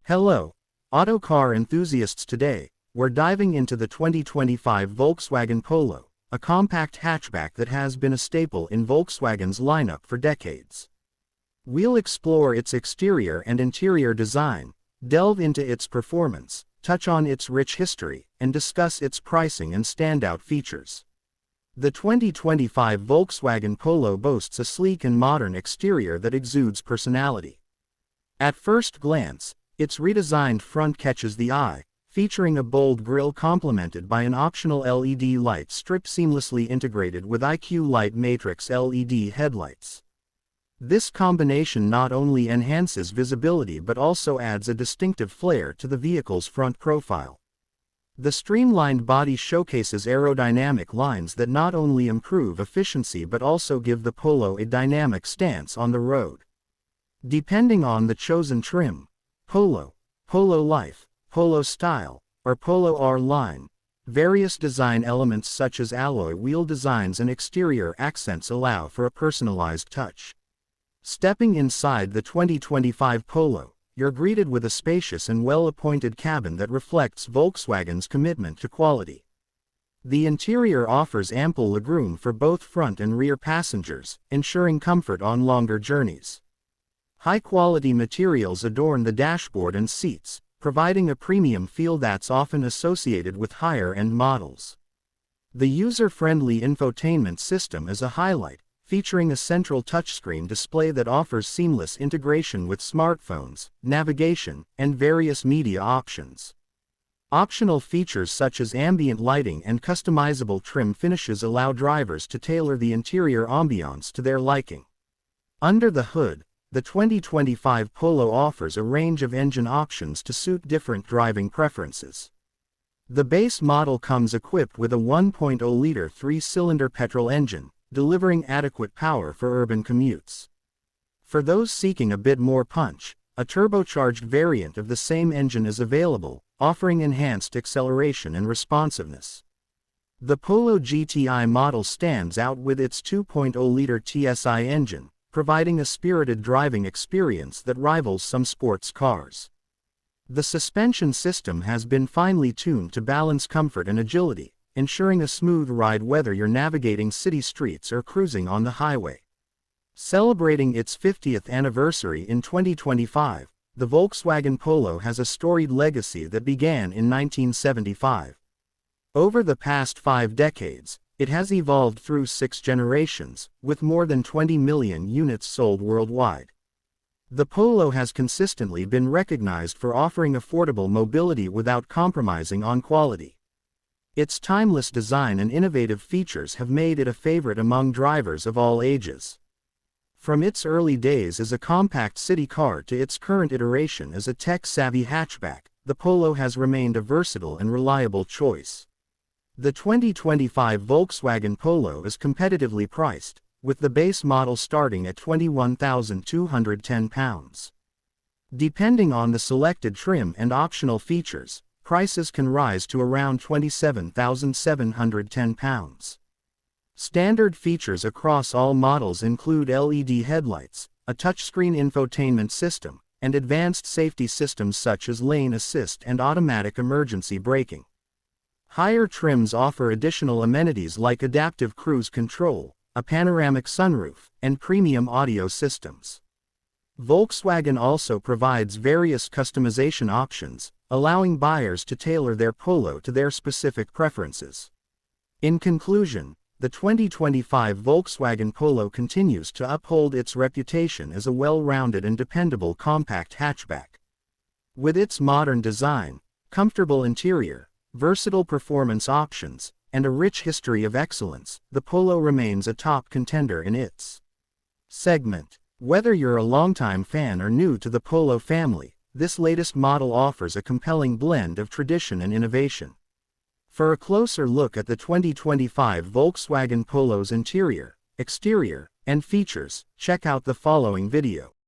Hello, auto car enthusiasts. Today, we're diving into the 2025 Volkswagen Polo, a compact hatchback that has been a staple in Volkswagen's lineup for decades. We'll explore its exterior and interior design, delve into its performance, touch on its rich history, and discuss its pricing and standout features. The 2025 Volkswagen Polo boasts a sleek and modern exterior that exudes personality. At first glance, its redesigned front catches the eye, featuring a bold grille complemented by an optional LED light strip seamlessly integrated with IQ Light Matrix LED headlights. This combination not only enhances visibility but also adds a distinctive flair to the vehicle's front profile. The streamlined body showcases aerodynamic lines that not only improve efficiency but also give the Polo a dynamic stance on the road. Depending on the chosen trim, Polo, Polo Life, Polo Style, or Polo R line, various design elements such as alloy wheel designs and exterior accents allow for a personalized touch. Stepping inside the 2025 Polo, you're greeted with a spacious and well-appointed cabin that reflects Volkswagen's commitment to quality. The interior offers ample legroom for both front and rear passengers, ensuring comfort on longer journeys. High-quality materials adorn the dashboard and seats, providing a premium feel that's often associated with higher-end models. The user-friendly infotainment system is a highlight, featuring a central touchscreen display that offers seamless integration with smartphones, navigation, and various media options. Optional features such as ambient lighting and customizable trim finishes allow drivers to tailor the interior ambiance to their liking. Under the hood, the 2025 Polo offers a range of engine options to suit different driving preferences. The base model comes equipped with a 1.0-liter three-cylinder petrol engine, delivering adequate power for urban commutes. For those seeking a bit more punch, a turbocharged variant of the same engine is available, offering enhanced acceleration and responsiveness. The Polo GTI model stands out with its 2.0-liter TSI engine, providing a spirited driving experience that rivals some sports cars. The suspension system has been finely tuned to balance comfort and agility, ensuring a smooth ride whether you're navigating city streets or cruising on the highway. Celebrating its 50th anniversary in 2025, the Volkswagen Polo has a storied legacy that began in 1975. Over the past 5 decades, it has evolved through 6 generations, with more than 20 million units sold worldwide. The Polo has consistently been recognized for offering affordable mobility without compromising on quality. Its timeless design and innovative features have made it a favorite among drivers of all ages. From its early days as a compact city car to its current iteration as a tech-savvy hatchback, the Polo has remained a versatile and reliable choice. The 2025 Volkswagen Polo is competitively priced, with the base model starting at £21,210. Depending on the selected trim and optional features, prices can rise to around £27,710. Standard features across all models include LED headlights, a touchscreen infotainment system, and advanced safety systems such as lane assist and automatic emergency braking. Higher trims offer additional amenities like adaptive cruise control, a panoramic sunroof, and premium audio systems. Volkswagen also provides various customization options, allowing buyers to tailor their Polo to their specific preferences. In conclusion, the 2025 Volkswagen Polo continues to uphold its reputation as a well-rounded and dependable compact hatchback. With its modern design, comfortable interior, versatile performance options, and a rich history of excellence, the Polo remains a top contender in its segment. Whether you're a longtime fan or new to the Polo family, this latest model offers a compelling blend of tradition and innovation. For a closer look at the 2025 Volkswagen Polo's interior, exterior, and features, check out the following video.